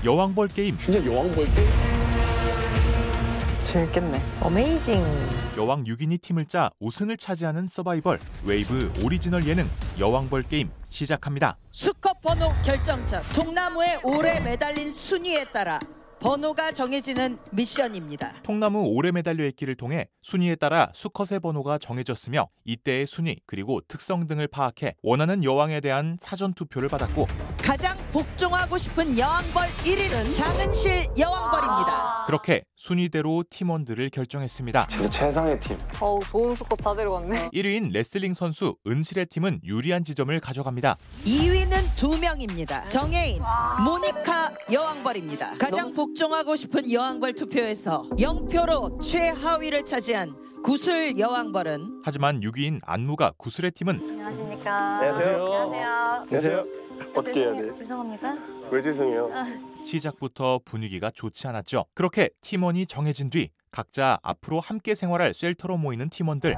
여왕벌 게임. 진짜 여왕벌 게임? 재밌겠네. 어메이징. 여왕 6인이 팀을 짜 우승을 차지하는 서바이벌 웨이브 오리지널 예능 여왕벌 게임 시작합니다. 수컷 번호 결정전. 통나무에 오래 매달린 순위에 따라 번호가 정해지는 미션입니다. 통나무 오래 매달려 있기를 통해 순위에 따라 수컷의 번호가 정해졌으며 이때의 순위 그리고 특성 등을 파악해 원하는 여왕에 대한 사전 투표를 받았고 가장 복종하고 싶은 여왕벌 1위는 장은실 여왕벌입니다. 그렇게 순위대로 팀원들을 결정했습니다. 진짜 최상의 팀. 좋은 수컷 다 데려갔네. 1위인 레슬링 선수 은실의 팀은 유리한 지점을 가져갑니다. 2위는 2명입니다. 정혜인, 모니카 여왕벌입니다. 가장 복종하고 싶은 여왕벌 투표에서 0표로 최하위를 차지한 구슬 여왕벌은 하지만 6위인 안무가 구슬의 팀은 안녕하십니까. 안녕하세요. 안녕하세요. 어떻게 해야 돼? 죄송합니다. 왜 죄송해요? 시작부터 분위기가 좋지 않았죠. 그렇게 팀원이 정해진 뒤 각자 앞으로 함께 생활할 쉘터로 모이는 팀원들.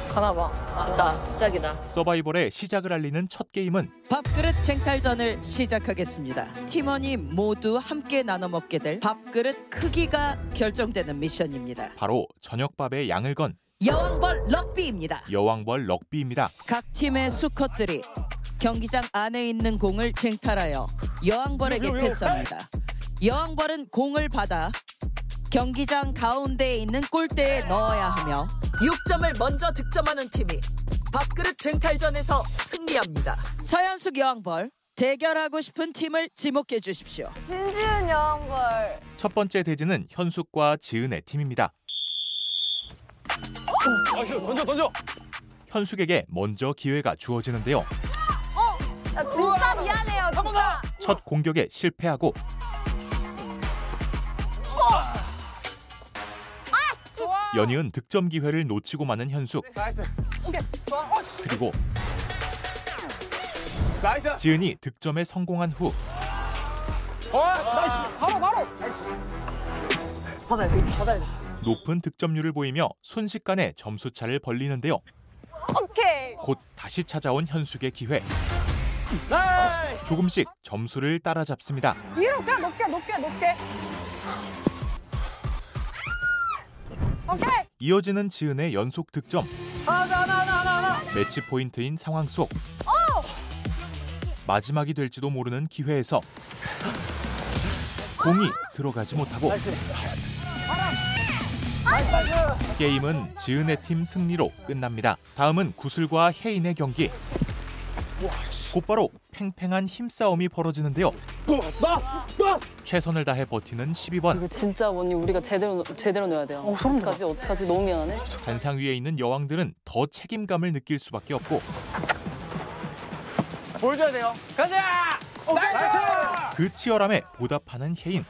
가나봐. 맞다. 시작이다. 서바이벌의 시작을 알리는 첫 게임은 밥그릇 쟁탈전을 시작하겠습니다. 팀원이 모두 함께 나눠 먹게 될 밥그릇 크기가 결정되는 미션입니다. 바로 저녁밥의 양을 건 여왕벌 럭비입니다. 여왕벌 럭비입니다. 각 팀의 수컷들이 경기장 안에 있는 공을 쟁탈하여 여왕벌에게 패스합니다. 여왕벌은 공을 받아 경기장 가운데에 있는 골대에 넣어야 하며 6점을 먼저 득점하는 팀이 밥그릇 쟁탈전에서 승리합니다. 서현숙 여왕벌, 대결하고 싶은 팀을 지목해 주십시오. 신지은 여왕벌. 첫 번째 대진은 현숙과 지은의 팀입니다. 던져. 현숙에게 먼저 기회가 주어지는데요. 나 진짜 미안해요. 진짜. 첫 공격에 실패하고 연이은 득점 기회를 놓치고 마는 현숙. 나이스. 오케이. 좋아. 그리고 나이스. 지은이 득점에 성공한 후 나이스. 바로. 나이스. 받아야 돼. 높은 득점률을 보이며 순식간에 점수차를 벌리는데요. 오케이. 곧 다시 찾아온 현숙의 기회. 나이스. 조금씩 점수를 따라잡습니다. 위로 가. 높게. 오케이. 이어지는 지은의 연속 득점. 하나. 매치 포인트인 상황 속 마지막이 될지도 모르는 기회에서 공이 들어가지 못하고 게임은 지은의 팀 승리로 끝납니다. 다음은 구슬과 혜인의 경기. 곧바로 팽팽한 힘싸움이 벌어지는데요. 최선을 다해 버티는 12번. 이거 진짜 언니 우리가 제대로 넣어야 돼요. 어떡하지? 너무 미안해. 단상 위에 있는 여왕들은 더 책임감을 느낄 수밖에 없고 보여줘야 돼요. 가자. 나이스. 그 치열함에 보답하는 혜인.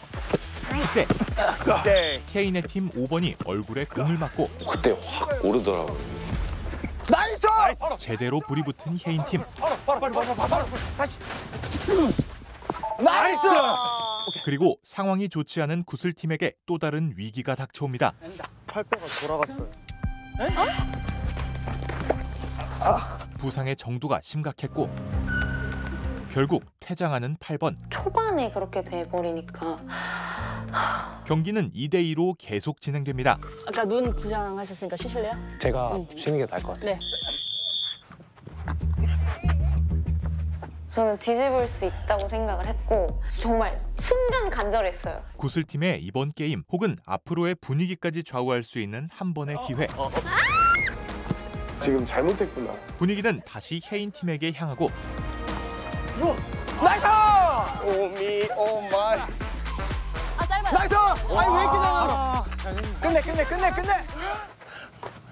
그때 혜인의 팀 5번이 얼굴에 공을 맞고 그때 확 오르더라고. 나이스. 제대로 불이 붙은 혜인 팀. 바로. 다시. 나이스. 그리고 상황이 좋지 않은 구슬팀에게 또 다른 위기가 닥쳐옵니다. 팔배가 돌아갔어요. 부상의 정도가 심각했고 결국 퇴장하는 8번. 초반에 그렇게 돼버리니까 경기는 2대2로 계속 진행됩니다. 아까 눈 부장하셨으니까 쉬실래요? 제가 쉬는 게 나을 것 같아요. 네. 저는 뒤집을 수 있다고 생각을 했고 정말 순간 간절했어요. 구슬팀의 이번 게임 혹은 앞으로의 분위기까지 좌우할 수 있는 한 번의 기회. 지금 잘못했구나. 분위기는 다시 혜인 팀에게 향하고 나이스! 오미 오마이. 짧아. 나이스! 아니 왜 이렇게 잘하나? 끝내.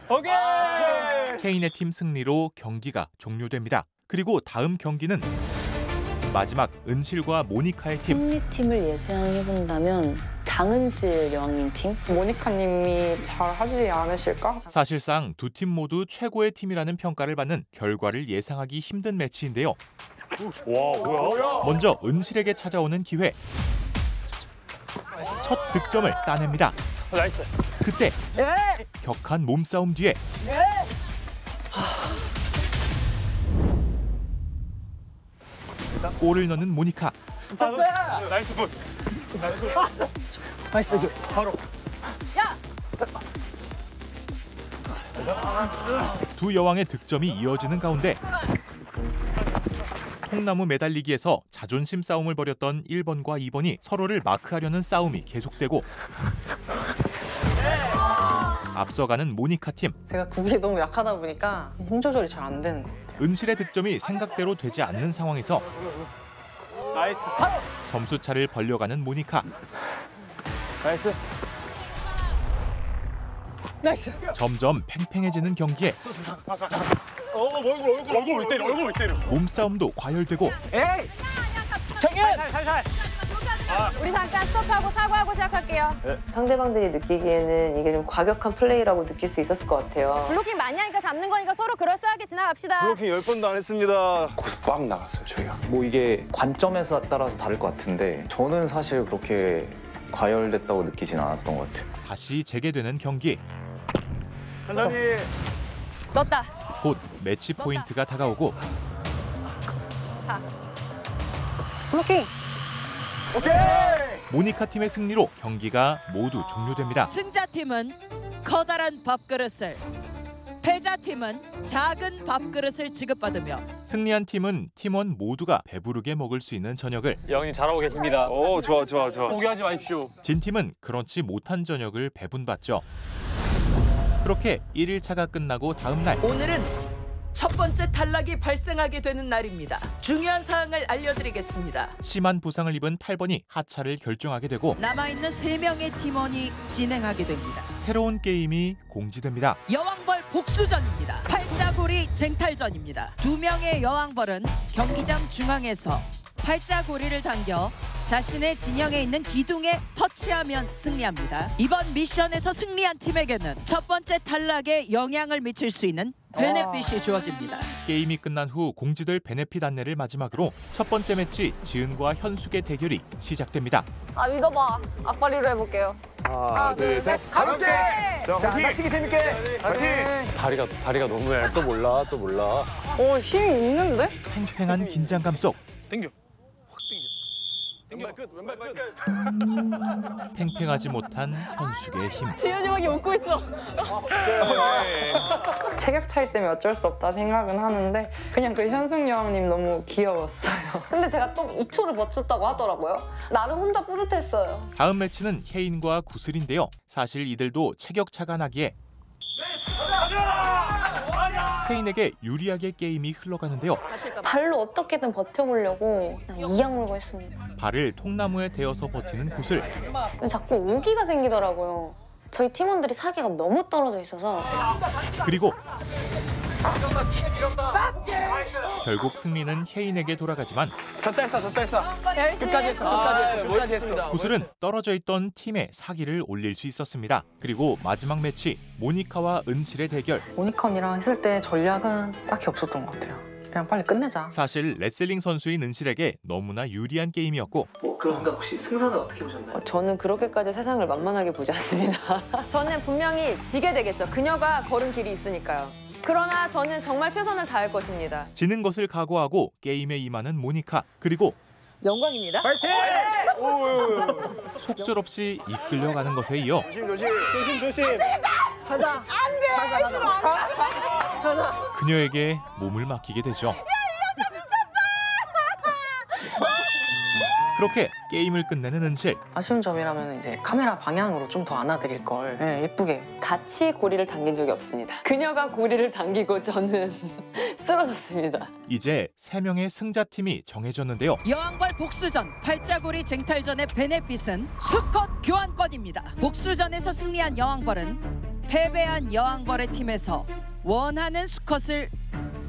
오케이! 혜인의 팀 승리로 경기가 종료됩니다. 그리고 다음 경기는 마지막 은실과 모니카의 팀. 승리팀을 예상해본다면 장은실 여왕님 팀? 모니카님이 잘 하지 않으실까? 사실상 두 팀 모두 최고의 팀이라는 평가를 받는 결과를 예상하기 힘든 매치인데요. 와 뭐야? 먼저 은실에게 찾아오는 기회. 첫 득점을 따냅니다. 나이스. 그때 격한 몸싸움 뒤에 골을 넣는 모니카. 나이스 볼. 나이스. 바로. 두 여왕의 득점이 이어지는 가운데 통나무 매달리기에서 자존심 싸움을 벌였던 1번과 2번이 서로를 마크하려는 싸움이 계속되고 앞서가는 모니카 팀. 제가 구기에 너무 약하다 보니까 힘 조절이 잘 안 되는 것 같아요. 은실의 득점이 생각대로 되지 않는 상황에서 나이스. 점수 차를 벌려가는 모니카. 나이스. 나이스. 점점 팽팽해지는 경기에 얼굴 왜 때려? 몸싸움도 과열되고 에이. 정현. 살살. 우리 잠깐 스톱하고 사과하고 시작할게요. 상대방들이 느끼기에는 이게 좀 과격한 플레이라고 느낄 수 있었을 것 같아요. 블로킹 많이 하니까 잡는 거니까 서로 그럴싸하게 지나갑시다. 블로킹 10번도 안 했습니다. 거기서 꽉 나갔어요, 저희가. 뭐 이게 관점에 따라서 다를 것 같은데 저는 사실 그렇게 과열됐다고 느끼진 않았던 것 같아요. 다시 재개되는 경기. 천천히. 넣었다. 곧 매치 포인트가 다가오고 블로킹. 모니카 팀의 승리로 경기가 모두 종료됩니다. 승자팀은 커다란 밥그릇을, 패자팀은 작은 밥그릇을 지급받으며 승리한 팀은 팀원 모두가 배부르게 먹을 수 있는 저녁을, 여왕님 잘하고 계십니다. 오, 좋아. 포기하지 마십시오. 진 팀은 그렇지 못한 저녁을 배분받죠. 그렇게 1일차가 끝나고 다음 날 오늘은 첫 번째 탈락이 발생하게 되는 날입니다. 중요한 사항을 알려드리겠습니다. 심한 부상을 입은 8번이 하차를 결정하게 되고 남아있는 3명의 팀원이 진행하게 됩니다. 새로운 게임이 공지됩니다. 여왕벌 복수전입니다. 팔자고리 쟁탈전입니다. 2명의 여왕벌은 경기장 중앙에서 팔자고리를 당겨 자신의 진영에 있는 기둥에 터치하면 승리합니다. 이번 미션에서 승리한 팀에게는 첫 번째 탈락에 영향을 미칠 수 있는 베네핏이 주어집니다. 게임이 끝난 후 공지될 베네핏 안내를 마지막으로 첫 번째 매치 지은과 현숙의 대결이 시작됩니다. 아 믿어봐. 앞발리로 해볼게요. 하나, 둘, 셋. 가볍게. 자, 다치기 재밌게. 파이팅. 다리가 너무 얇. 또 몰라. 오, 힘이 있는데? 팽팽한 긴장감 속 당겨. 확 당겨. 왼발 끝. 팽팽하지 못한 현숙의 힘. 지현이밖에 웃고 있어. 체격 차이 때문에 어쩔 수 없다 생각은 하는데 그냥 그 현숙 여왕님 너무 귀여웠어요. 근데 제가 좀 2초를 버텼다고 하더라고요. 나름 혼자 뿌듯했어요. 다음 매치는 혜인과 구슬인데요. 사실 이들도 체격차가 나기에 혜인에게 유리하게 게임이 흘러가는데요. 발로 어떻게든 버텨보려고 이 악물고 했습니다. 발을 통나무에 대어서 버티는 구슬. 자꾸 우기가 생기더라고요. 저희 팀원들이 사기가 너무 떨어져 있어서 그리고 결국 승리는 혜인에게 돌아가지만 졌다 했어. 끝까지 했어. 구슬은 떨어져 있던 팀의 사기를 올릴 수 있었습니다. 그리고 마지막 매치 모니카와 은실의 대결. 모니카 언니랑 했을 때 전략은 딱히 없었던 것 같아요. 그냥 빨리 끝내자. 사실 레슬링 선수인 은실에게 너무나 유리한 게임이었고 그런 생각 혹시 승산은 어떻게 보셨나요? 저는 그렇게까지 세상을 만만하게 보지 않습니다. 저는 분명히 지게 되겠죠. 그녀가 걸은 길이 있으니까요. 그러나 저는 정말 최선을 다할 것입니다. 지는 것을 각오하고 게임에 임하는 모니카. 그리고 영광입니다. 파이팅! 속절없이 이끌려가는 것에 이어 조심. 가자. 그녀에게 몸을 맡기게 되죠. 그렇게 게임을 끝내는 은실. 아쉬운 점이라면 이제 카메라 방향으로 좀 더 안아드릴 걸. 네, 예쁘게. 같이 고리를 당긴 적이 없습니다. 그녀가 고리를 당기고 저는 쓰러졌습니다. 이제 3명의 승자팀이 정해졌는데요. 여왕벌 복수전 팔자고리 쟁탈전의 베네핏은 수컷 교환권입니다. 복수전에서 승리한 여왕벌은 패배한 여왕벌의 팀에서 원하는 수컷을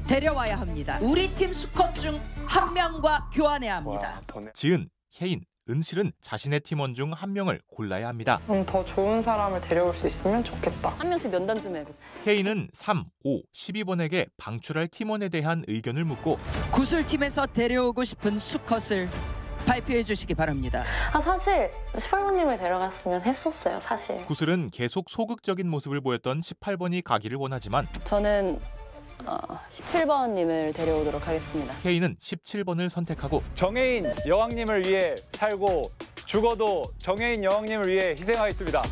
데려와야 합니다. 우리 팀 수컷 중 한 명과 교환해야 합니다. 지은, 혜인, 은실은 자신의 팀원 중 한 명을 골라야 합니다. 그럼 더 좋은 사람을 데려올 수 있으면 좋겠다. 한 명씩 면담 좀 해야겠어. 혜인은 3, 5, 12번에게 방출할 팀원에 대한 의견을 묻고 구슬팀에서 데려오고 싶은 수컷을 발표해 주시기 바랍니다. 사실 18번님을 데려갔으면 했었어요, 사실. 구슬은 계속 소극적인 모습을 보였던 18번이 가기를 원하지만 저는 17번님을 데려오도록 하겠습니다. K는 17번을 선택하고 정혜인 여왕님을 위해 살고 죽어도 정혜인 여왕님을 위해 희생하겠습니다.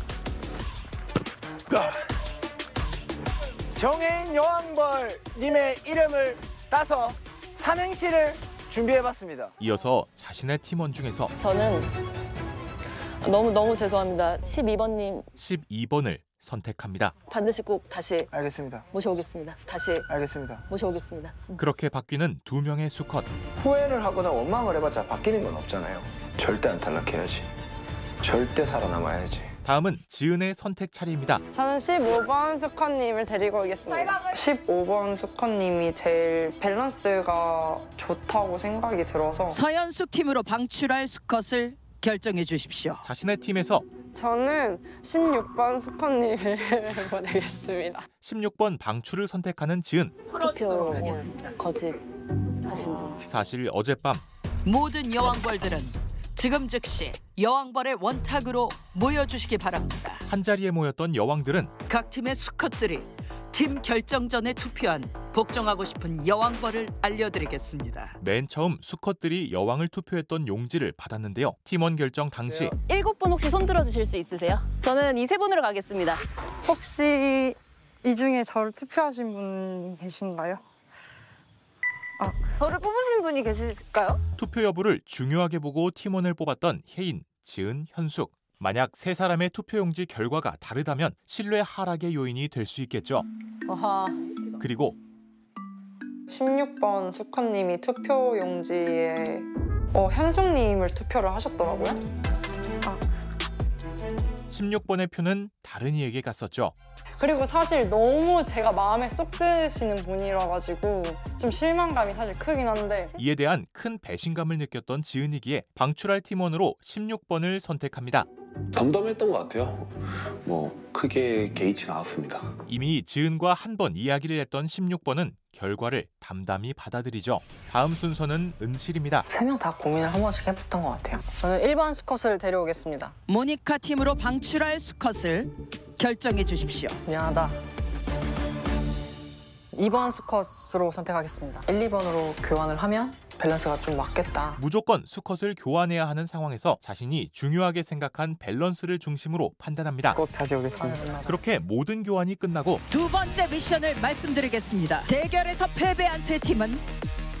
정혜인 여왕벌님의 이름을 따서 삼행시를 준비해봤습니다. 이어서 자신의 팀원 중에서 저는 너무 죄송합니다. 12번님 12번을 선택합니다. 반드시 꼭 다시 알겠습니다. 모셔오겠습니다. 다시 알겠습니다. 모셔오겠습니다. 그렇게 바뀌는 두 명의 수컷. 후회를 하거나 원망을 해봤자 바뀌는 건 없잖아요. 절대 안 탈락해야지. 절대 살아남아야지. 다음은 지은의 선택 차례입니다. 저는 15번 수컷님을 데리고 오겠습니다. 15번 수컷님이 제일 밸런스가 좋다고 생각이 들어서 서현숙 팀으로 방출할 수컷을 결정해 주십시오. 자신의 팀에서 저는 16번 수컷님을 보내겠습니다. 16번 방출을 선택하는 지은. 투표 거짓하신 분. 사실 어젯밤 모든 여왕벌들은 지금 즉시 여왕벌의 원탁으로 모여주시기 바랍니다. 한자리에 모였던 여왕들은 각 팀의 수컷들이 팀 결정전에 투표한 복종하고 싶은 여왕벌을 알려드리겠습니다. 맨 처음 수컷들이 여왕을 투표했던 용지를 받았는데요. 팀원 결정 당시 7분 혹시 손 들어주실 수 있으세요? 저는 이 3분으로 가겠습니다. 혹시 이 중에 저를 투표하신 분 계신가요? 저를 뽑으신 분이 계실까요? 투표 여부를 중요하게 보고 팀원을 뽑았던 혜인, 지은, 현숙. 만약 세 사람의 투표용지 결과가 다르다면 신뢰 하락의 요인이 될 수 있겠죠. 아하. 그리고 16번 수컷님이 투표용지에 현숙님을 투표를 하셨더라고요. 16번의 표는 다른 이에게 갔었죠. 그리고 사실 너무 제가 마음에 쏙 드시는 분이라 가지고 좀 실망감이 사실 크긴 한데 이에 대한 큰 배신감을 느꼈던 지은이기에 방출할 팀원으로 16번을 선택합니다. 덤덤했던 것 같아요. 뭐 크게 개의치가 않았습니다. 이미 지은과 한 번 이야기를 했던 16번은 결과를 담담히 받아들이죠. 다음 순서는 은실입니다. 3명 다 고민을 한 번씩 해봤던 것 같아요. 저는 1번 수컷을 데려오겠습니다. 모니카 팀으로 방출할 수컷을 결정해 주십시오. 미안하다. 2번 수컷으로 선택하겠습니다. 1, 2번으로 교환을 하면 밸런스가 좀 맞겠다. 무조건 수컷을 교환해야 하는 상황에서 자신이 중요하게 생각한 밸런스를 중심으로 판단합니다. 꼭 다시 오겠습니다. 그렇게 모든 교환이 끝나고 두 번째 미션을 말씀드리겠습니다. 대결에서 패배한 세 팀은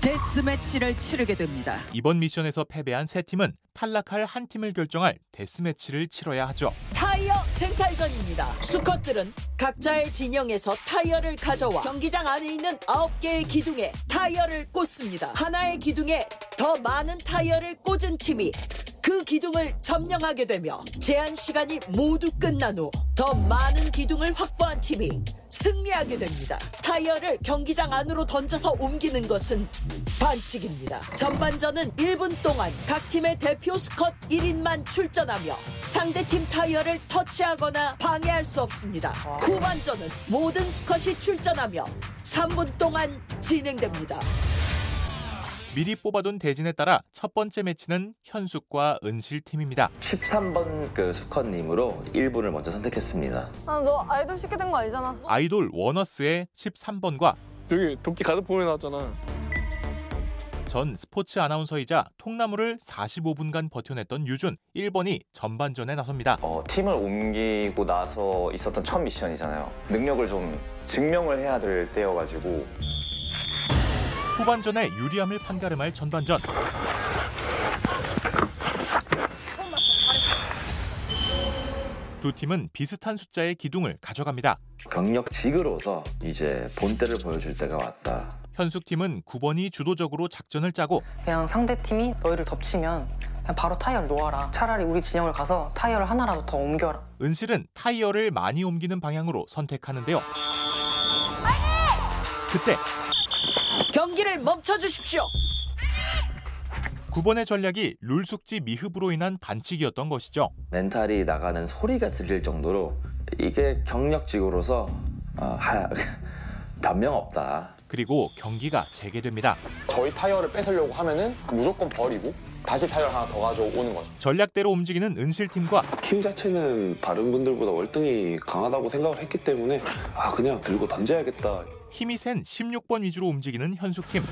데스매치를 치르게 됩니다. 이번 미션에서 패배한 세 팀은 탈락할 한 팀을 결정할 데스매치를 치러야 하죠. 타이어 쟁탈전입니다. 수컷들은 각자의 진영에서 타이어를 가져와 경기장 안에 있는 9개의 기둥에 타이어를 꽂습니다. 하나의 기둥에 더 많은 타이어를 꽂은 팀이 그 기둥을 점령하게 되며 제한 시간이 모두 끝난 후 더 많은 기둥을 확보한 팀이 승리하게 됩니다. 타이어를 경기장 안으로 던져서 옮기는 것은 반칙입니다. 전반전은 1분 동안 각 팀의 대표 수컷 1인만 출전하며 상대팀 타이어를 터치하거나 방해할 수 없습니다. 후반전은 모든 수컷이 출전하며 3분 동안 진행됩니다. 미리 뽑아둔 대진에 따라 첫 번째 매치는 현숙과 은실 팀입니다. 13번 수컷님으로 1분을 먼저 선택했습니다. 너 아이돌 쉽게 된 거 아니잖아. 아이돌 워너스의 13번과 여기 도끼 가득 보면 나왔잖아. 전 스포츠 아나운서이자 통나무를 45분간 버텨냈던 유준 1번이 전반전에 나섭니다. 팀을 옮기고 나서 있었던 첫 미션이잖아요. 능력을 좀 증명을 해야 될 때여가지고 후반전에 유리함을 판가름할 전반전. 두 팀은 비슷한 숫자의 기둥을 가져갑니다. 경력직으로서 이제 본때를 보여줄 때가 왔다. 현숙팀은 9번이 주도적으로 작전을 짜고 그냥 상대팀이 너희를 덮치면 그냥 바로 타이어를 놓아라. 차라리 우리 진영을 가서 타이어를 하나라도 더 옮겨라. 은실은 타이어를 많이 옮기는 방향으로 선택하는데요. 그때 경기를 멈춰주십시오. 9번의 전략이 룰 숙지 미흡으로 인한 반칙이었던 것이죠. 멘탈이 나가는 소리가 들릴 정도로 이게 경력직으로서 변명 없다. 그리고 경기가 재개됩니다. 저희 타이어를 뺏으려고 하면은 무조건 버리고 다시 타이어 하나 더 가져오는 거죠. 전략대로 움직이는 은실팀과 팀 자체는 다른 분들보다 월등히 강하다고 생각을 했기 때문에 그냥 들고 던져야겠다. 힘이 센 16번 위주로 움직이는 현숙팀.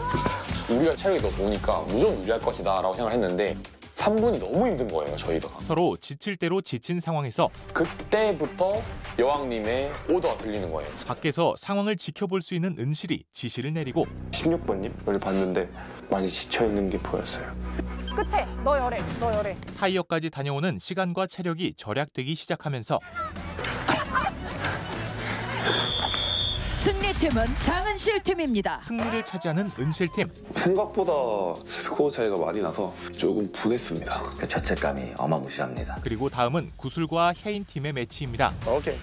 우리가 체력이 더 좋으니까 무조건 유리할 것이다 라고 생각했는데 3분이 너무 힘든 거예요, 저희가. 서로 지칠 대로 지친 상황에서 그때부터 여왕님의 오더가 들리는 거예요. 밖에서 상황을 지켜볼 수 있는 은실이 지시를 내리고 16번님을 봤는데 많이 지쳐있는 게 보였어요. 끝에 너 열해, 너 열해. 타이어까지 다녀오는 시간과 체력이 절약되기 시작하면서 승리팀은 장은실 팀입니다. 승리를 차지하는 은실팀. 생각보다 스코어 차이가 많이 나서 조금 분했습니다. 그 자책감이 어마무시합니다. 그리고 다음은 구슬과 혜인 팀의 매치입니다. 오케이.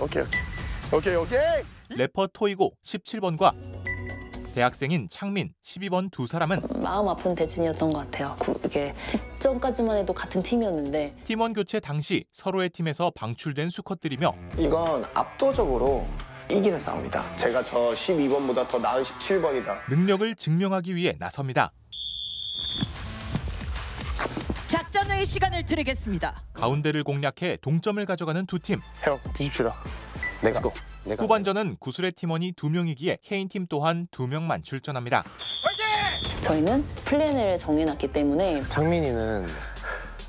래퍼 토이고 17번과 대학생인 창민 12번 두 사람은 마음 아픈 대진이었던 것 같아요. 이게 직전까지만 해도 같은 팀이었는데 팀원 교체 당시 서로의 팀에서 방출된 수컷들이며 이건 압도적으로 이기는 싸움이다. 제가 저 12번보다 더 나은 17번이다. 능력을 증명하기 위해 나섭니다. 작전회의 시간을 드리겠습니다. 가운데를 공략해 동점을 가져가는 두 팀. 형, 부십시다. 렛츠고. 후반전은 구슬의 팀원이 2명이기에 혜인팀 또한 2명만 출전합니다. 저희는 플랜을 정해놨기 때문에 창민이는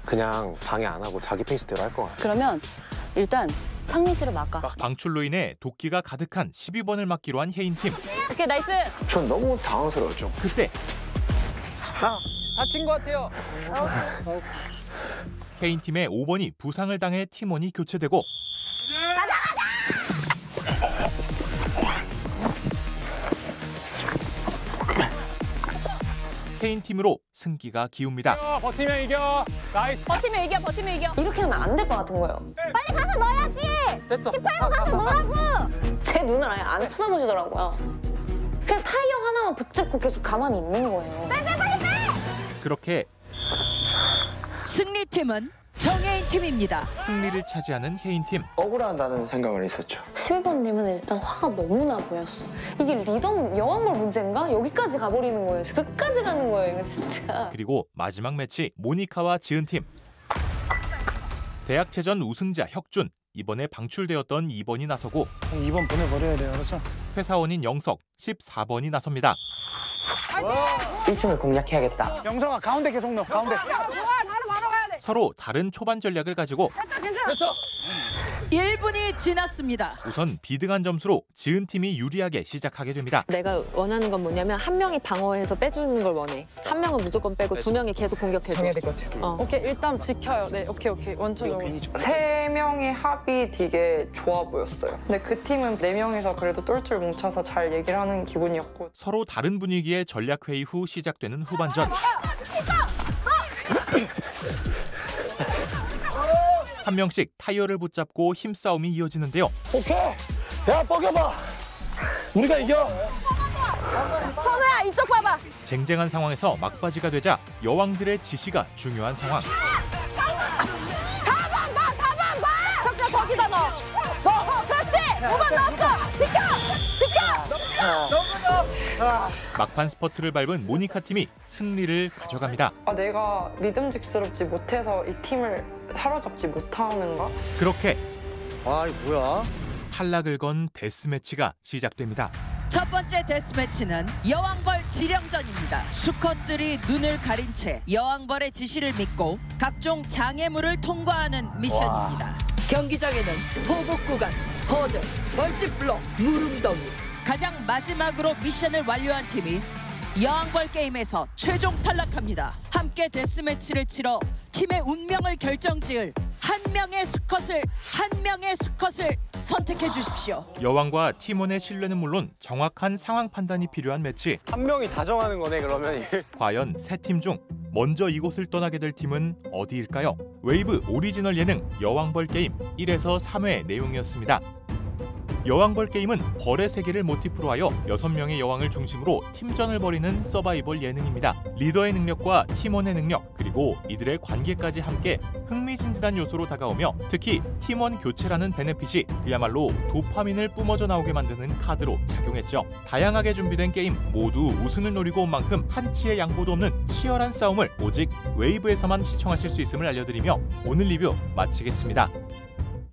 그냥 방해 안 하고 자기 페이스대로 할 것 같아. 그러면 일단 창민 씨를 막아. 방출로 인해 도끼가 가득한 12번을 막기로 한 혜인팀. 오케이, 나이스. 전 너무 당황스러웠죠. 그때 다친 것 같아요. 혜인팀의 5번이 부상을 당해 팀원이 교체되고 혜인팀으로 승기가 기웁니다. 버티면 이겨. 나이스. 버티면 이겨. 이렇게 하면 안 될 것 같은 거예요. 빨리 가서 넣어야지. 됐어. 18번 가서 넣으라고. 제 눈을 아예 안 쳐다보시더라고요. 그냥 타이어 하나만 붙잡고 계속 가만히 있는 거예요. 빨리. 그렇게 승리팀은 정혜인 팀입니다. 승리를 차지하는 혜인팀. 억울하다는 생각은 있었죠. 11번님은 일단 화가 너무나 보였어. 이게 리더문 여왕벌 문제인가? 여기까지 가버리는 거예요. 끝까지 가는 거예요, 이거 진짜. 그리고 마지막 매치 모니카와 지은팀. 대학체전 우승자 혁준. 이번에 방출되었던 2번이 나서고 2번 보내버려야 돼요, 알았죠? 회사원인 영석 14번이 나섭니다. 1층을 공략해야겠다. 영성아, 가운데 계속 넣어, 가운데. 서로 다른 초반 전략을 가지고 됐어. 1분이 지났습니다. 우선 비등한 점수로 지은팀이 유리하게 시작하게 됩니다. 내가 원하는 건 뭐냐면 한 명이 방어해서 빼주는 걸 원해. 한 명은 무조건 빼고 2명이 계속 공격해줘. 해야 될 것 같아요. 오케이, 일단 지켜요. 네, 오케이. 원초적으로. 3명의 합이 되게 좋아 보였어요. 근데 그 팀은 4명이서 그래도 똘똘 뭉쳐서 잘 얘기를 하는 기분이었고. 서로 다른 분위기의 전략회의 후 시작되는 후반전. 한 명씩 타이어를 붙잡고 힘싸움이 이어지는데요. 오케이. 야, 뻐겨봐. 우리가 이겨. 선우야, 이쪽 봐봐. 쟁쟁한 상황에서 막바지가 되자 여왕들의 지시가 중요한 상황. 가만 봐. 척자 거기다 넣어. 그렇지. 5번 넣었어. 지켜. 막판 스퍼트를 밟은 모니카 팀이 승리를 가져갑니다. 내가 믿음직스럽지 못해서 이 팀을 사로잡지 못하는가? 그렇게 아, 이거 뭐야? 탈락을 건 데스매치가 시작됩니다. 첫 번째 데스매치는 여왕벌 지령전입니다. 수컷들이 눈을 가린 채 여왕벌의 지시를 믿고 각종 장애물을 통과하는 미션입니다. 경기장에는 보복 구간, 허들, 벌집블록, 무릉덩이. 가장 마지막으로 미션을 완료한 팀이 여왕벌 게임에서 최종 탈락합니다. 함께 데스매치를 치러 팀의 운명을 결정지을 한 명의 수컷을 선택해 주십시오. 여왕과 팀원의 신뢰는 물론 정확한 상황 판단이 필요한 매치. 한 명이 다 정하는 거네, 그러면. 과연 세 팀 중 먼저 이곳을 떠나게 될 팀은 어디일까요? 웨이브 오리지널 예능 여왕벌 게임 1에서 3회 내용이었습니다. 여왕벌 게임은 벌의 세계를 모티프로 하여 6명의 여왕을 중심으로 팀전을 벌이는 서바이벌 예능입니다. 리더의 능력과 팀원의 능력, 그리고 이들의 관계까지 함께 흥미진진한 요소로 다가오며 특히 팀원 교체라는 베네핏이 그야말로 도파민을 뿜어져 나오게 만드는 카드로 작용했죠. 다양하게 준비된 게임 모두 우승을 노리고 온 만큼 한치의 양보도 없는 치열한 싸움을 오직 웨이브에서만 시청하실 수 있음을 알려드리며 오늘 리뷰 마치겠습니다.